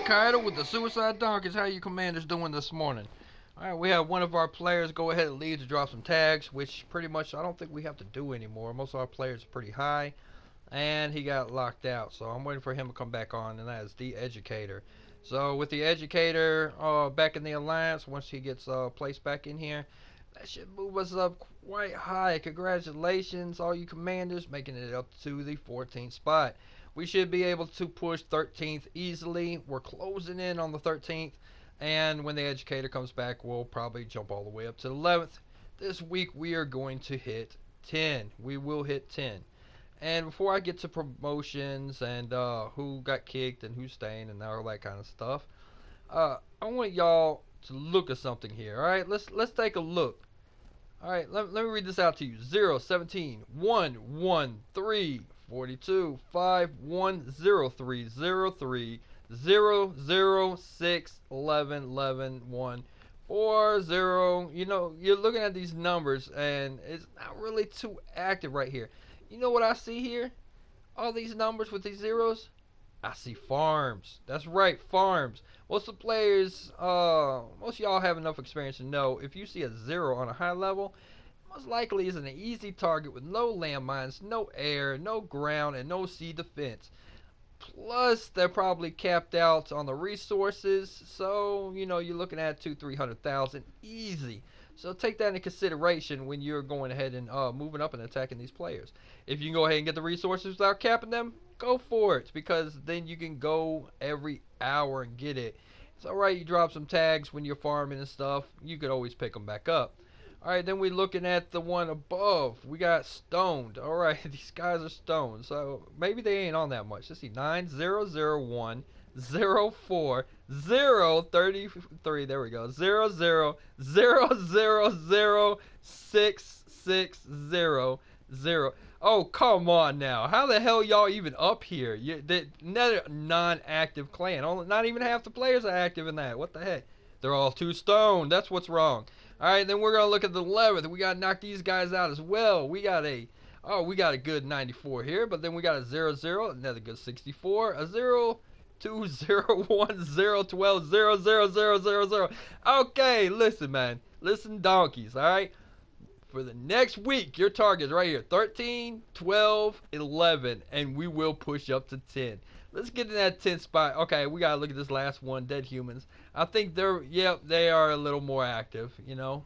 Kaido with the Suicide Donkeys. How you commanders doing this morning? Alright, we have one of our players go ahead and leave to drop some tags, which pretty much I don't think we have to do anymore. Most of our players are pretty high, and he got locked out. So I'm waiting for him to come back on, and that is the Educator. So with the Educator back in the Alliance, once he gets placed back in here, that should move us up quite high. Congratulations, all you commanders, making it up to the 14th spot. We should be able to push 13th easily. We're closing in on the 13th. And when the Educator comes back, we'll probably jump all the way up to the 11th. This week, we are going to hit 10. We will hit 10. And before I get to promotions and who got kicked and who's staying and all that kind of stuff, I want y'all to look at something here. All right, let's take a look. All right, let me read this out to you. 0, 17, 1, 1, 3, 42, 5, 1, 0, 3, 0, 3, 0, 0, 6, 11, 11, 1, 4, 0. You know, you're looking at these numbers and it's not really too active right here. You know what I see here? All these numbers with these zeros? I see farms. That's right, farms. Most of the players, most of y'all have enough experience to know if you see a 0 on a high level, most likely is an easy target with no landmines, no air, no ground, and no sea defense. Plus, they're probably capped out on the resources, so you know you're looking at 200,000-300,000 easy. So take that into consideration when you're going ahead and moving up and attacking these players. If you can go ahead and get the resources without capping them, go for it, because then you can go every hour and get it. It's alright, you drop some tags when you're farming and stuff. You could always pick them back up. Alright, then we're looking at the one above. We got stoned. Alright, these guys are stoned. So maybe they ain't on that much. Let's see. 9001 04 033. There we go. 00 000 660. Oh, come on now. How the hell y'all even up here? Another non-active clan. Not even half the players are active in that. What the heck? They're all too stoned. That's what's wrong. Alright, then we're going to look at the 11th. We got to knock these guys out as well. We got a good 94 here, but then we got a 00, another good 64, a 0, 2, 0, 1, 0, 12, 0, 0, 0, 0, 0. Okay, listen, man. Listen, donkeys, alright? For the next week, your target is right here, 13, 12, 11, and we will push up to 10. Let's get in that 10th spot. Okay, we gotta look at this last one, Dead Humans. I think they are a little more active, you know.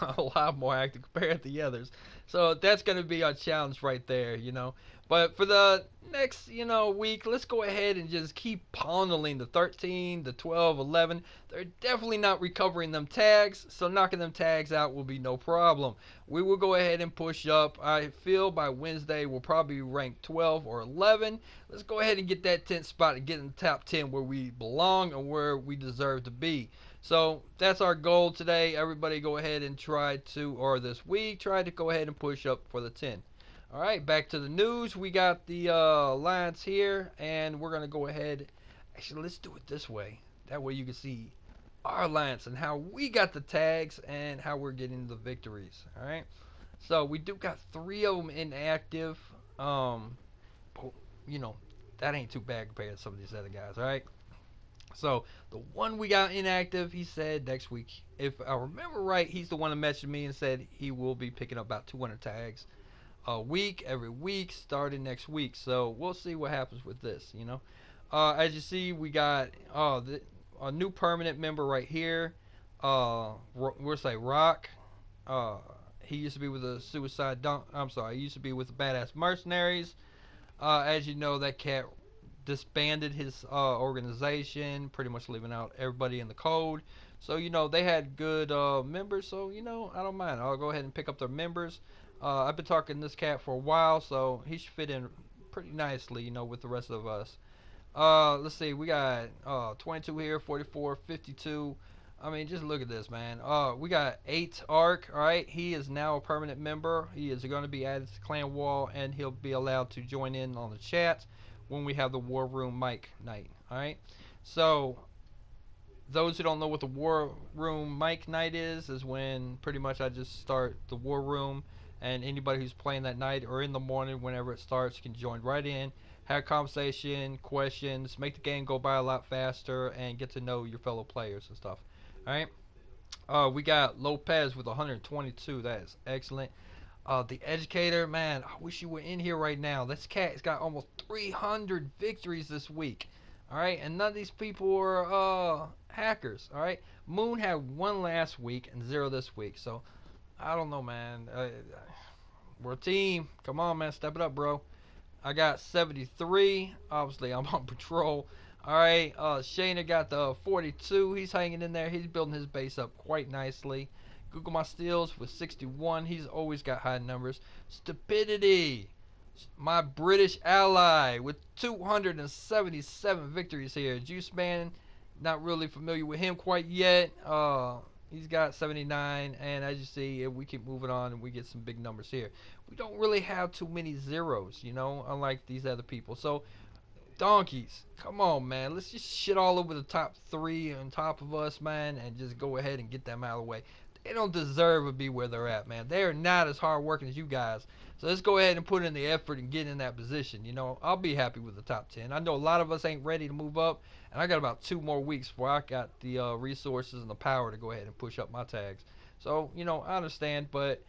A lot more active compared to the others. So that's going to be our challenge right there, you know. But for the next, week, let's go ahead and just keep pondering the 13, the 12, 11. They're definitely not recovering them tags, so knocking them tags out will be no problem. We will go ahead and push up. I feel by Wednesday we'll probably rank 12 or 11. Let's go ahead and get that 10th spot and get in the top 10 where we belong and where we deserve to be. So that's our goal today. Everybody go ahead and this week, try to go ahead and push up for the 10. Alright, back to the news. We got the alliance here, and we're going to go ahead. Actually, let's do it this way. That way you can see our alliance and how we got the tags and how we're getting the victories. Alright, so we do got 3 of them inactive. But, that ain't too bad compared to some of these other guys. Alright. So, the one we got inactive, he said next week. If I remember right, he's the one that messaged me and said he will be picking up about 200 tags a week, every week, starting next week. So, we'll see what happens with this, As you see, we got a new permanent member right here. We'll say Rock. He used to be with the he used to be with the Badass Mercenaries. As you know, that cat disbanded his organization, pretty much leaving out everybody in the code. So they had good members, so I don't mind. I'll go ahead and pick up their members. I've been talking to this cat for a while, so he should fit in pretty nicely, with the rest of us. Let's see, we got 22 here, 44, 52. I mean, just look at this, man. We got 8 Arc. Alright, he is now a permanent member. He is going to be added to Clan Wall, and he'll be allowed to join in on the chat when we have the War Room mic night. Alright, so those who don't know what the War Room mic night is when pretty much I just start the War Room, and anybody who's playing that night or in the morning whenever it starts can join right in, have conversation, questions, make the game go by a lot faster, and get to know your fellow players and stuff. All right. We got Lopez with 122. That is excellent. The educator, man, I wish you were in here right now. This cat's got almost 300 victories this week. All right, and none of these people are hackers. All right, Moon had one last week and zero this week. So I don't know, man. We're a team. Come on, man, step it up, bro. I got 73. Obviously, I'm on patrol. All right, Shayna got the 42. He's hanging in there. He's building his base up quite nicely. Google My Steals with 61. He's always got high numbers. Stupidity, my British ally, with 277 victories here. Juice Man, not really familiar with him quite yet. He's got 79, and as you see, if we keep moving on and we get some big numbers here, we don't really have too many zeros, you know, unlike these other people. So, donkeys, come on, man. Let's just shit all over the top three on top of us, man, and just go ahead and get them out of the way. They don't deserve to be where they're at, man. They are not as hard working as you guys. So let's go ahead and put in the effort and get in that position. You know, I'll be happy with the top 10. I know a lot of us ain't ready to move up, and I got about 2 more weeks before I got the resources and the power to go ahead and push up my tags. So, you know, I understand, but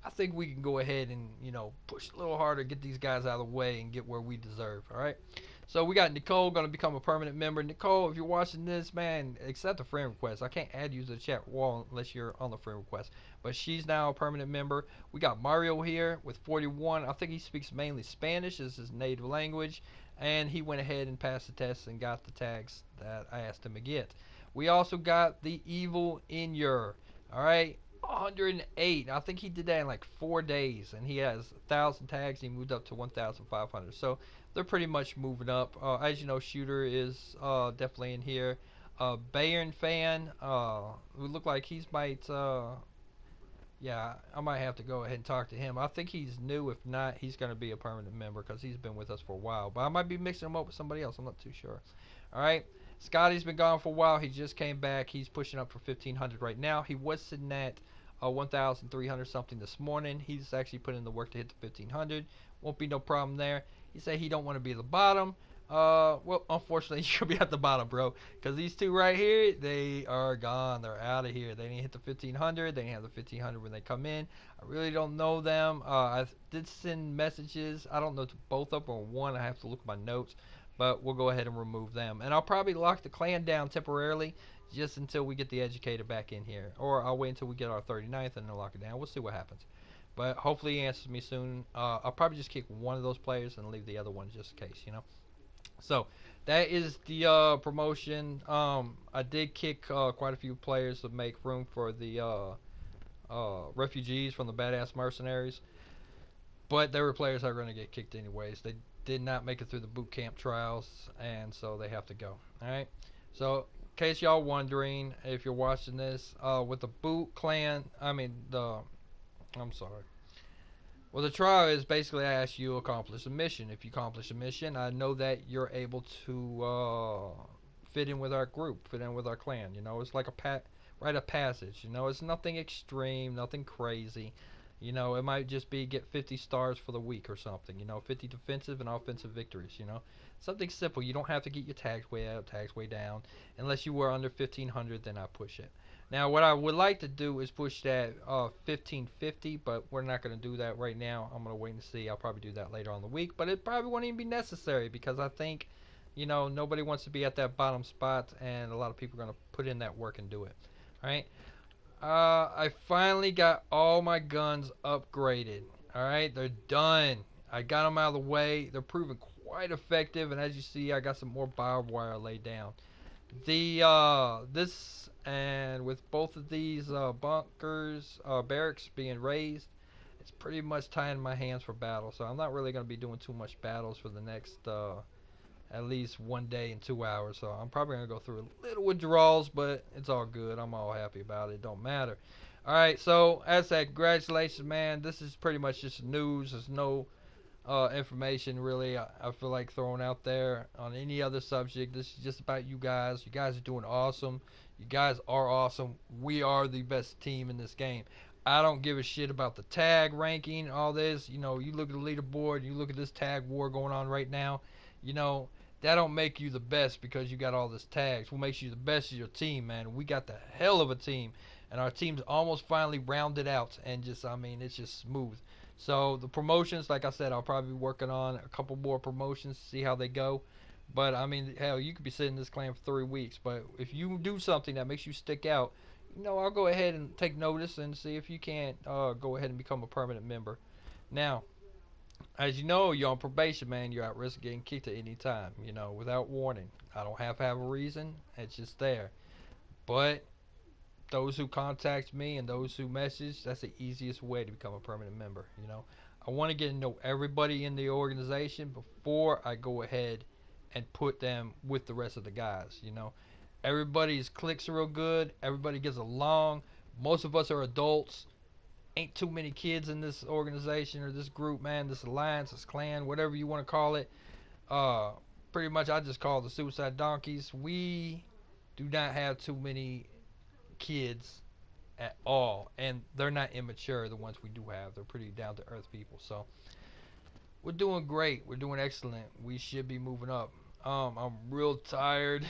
I think we can go ahead and, you know, push a little harder, get these guys out of the way, and get where we deserve, all right? So we got Nicole going to become a permanent member. Nicole, if you're watching this, man, accept the friend request. I can't add you to the chat wall unless you're on the friend request. But she's now a permanent member. We got Mario here with 41. I think he speaks mainly Spanish as his native language. And he went ahead and passed the test and got the tags that I asked him to get. We also got the Evil Inyer. All right. 108. I think he did that in like 4 days, and he has 1,000 tags. He moved up to 1,500. So they're pretty much moving up. As you know, Shooter is definitely in here. Bayern fan, who look like he's might. Yeah, I might have to go ahead and talk to him. I think he's new. If not, he's going to be a permanent member because he's been with us for a while. But I might be mixing him up with somebody else. I'm not too sure. All right. Scotty's been gone for a while. He just came back. He's pushing up for 1,500 right now. He was sitting at 1,300 something this morning. He's actually putting in the work to hit the 1,500. Won't be no problem there. He said he don't want to be at the bottom. Well, unfortunately, you'll be at the bottom, bro. Because these two right here, they are gone. They're out of here. They didn't hit the 1,500. They didn't have the 1,500 when they come in. I really don't know them. I did send messages. I don't know to both of them or one. I have to look at my notes. But we'll go ahead and remove them. And I'll probably lock the clan down temporarily just until we get the educator back in here. Or I'll wait until we get our 39th and then lock it down. We'll see what happens. But hopefully he answers me soon. I'll probably just kick one of those players and leave the other one just in case, you know. So that is the promotion. I did kick quite a few players to make room for the refugees from the badass mercenaries. But there were players that were going to get kicked anyways. They did not make it through the boot camp trials, and so they have to go. All right. So in case y'all wondering, if you're watching this, with the boot clan, I'm sorry. Well, the trial is basically I ask you to accomplish a mission. If you accomplish a mission, I know that you're able to fit in with our group, fit in with our clan. You know, it's like a rite of passage. You know, it's nothing extreme, nothing crazy. You know, it might just be get 50 stars for the week or something. You know, 50 defensive and offensive victories. You know, something simple. You don't have to get your tags way up, tags way down. Unless you were under 1,500, then I push it. Now, what I would like to do is push that 1,550, but we're not going to do that right now. I'm going to wait and see. I'll probably do that later on in the week, but it probably won't even be necessary because I think, you know, nobody wants to be at that bottom spot, and a lot of people are going to put in that work and do it. All right. I finally got all my guns upgraded. All right, they're done. I got them out of the way. They're proving quite effective, and as you see, I got some more barbed wire laid down. This and with both of these bunkers, barracks being raised, it's pretty much tying my hands for battle. So I'm not really going to be doing too much battles for the next at least 1 day and 2 hours. So I'm probably going to go through a little withdrawals, but it's all good. I'm all happy about it. It don't matter. All right, so as I said, congratulations, man. This is pretty much just news. There's no information really I feel like throwing out there on any other subject. This is just about you guys. You guys are doing awesome. You guys are awesome. We are the best team in this game. I don't give a shit about the tag ranking, all this. You know, you look at the leaderboard, you look at this tag war going on right now. you know, that don't make you the best because you got all this tags. What makes you the best is your team, man. We got the hell of a team, and our team's almost finally rounded out, and just, I mean, it's just smooth. So the promotions, like I said, I'll probably be working on a couple more promotions to see how they go. But I mean, hell, you could be sitting in this clan for 3 weeks, but if you do something that makes you stick out, I'll go ahead and take notice and see if you can't go ahead and become a permanent member. Now, as you know, you're on probation, man. You're at risk of getting kicked at any time, without warning. I don't have to have a reason. It's just there. But those who contact me and those who message, that's the easiest way to become a permanent member. I want to get to know everybody in the organization before I go ahead and put them with the rest of the guys. Everybody's clicks real good. Everybody gets along. Most of us are adults. Ain't too many kids in this organization or this group, man. This alliance, this clan, whatever you want to call it. Uh, Pretty much, I just call the Suicide Donkeys. We do not have too many kids at all, and they're not immature. The ones we do have, they're pretty down to earth people. So we're doing great. We're doing excellent. We should be moving up. I'm real tired.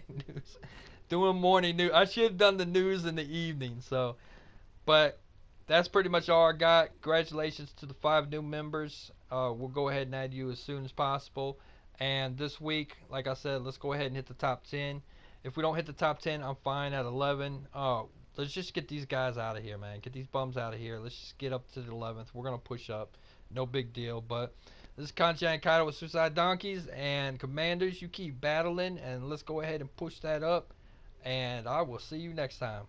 News. Doing morning news. I should have done the news in the evening. So, but that's pretty much all I got. Congratulations to the 5 new members. We'll go ahead and add you as soon as possible. And this week, like I said, let's go ahead and hit the top 10. If we don't hit the top 10, I'm fine at 11. Let's just get these guys out of here, man. Get these bums out of here. Let's just get up to the 11th. We're going to push up. No big deal. But this is Concha and Kaido with Suicide Donkeys. And Commanders, you keep battling. And let's go ahead and push that up. And I will see you next time.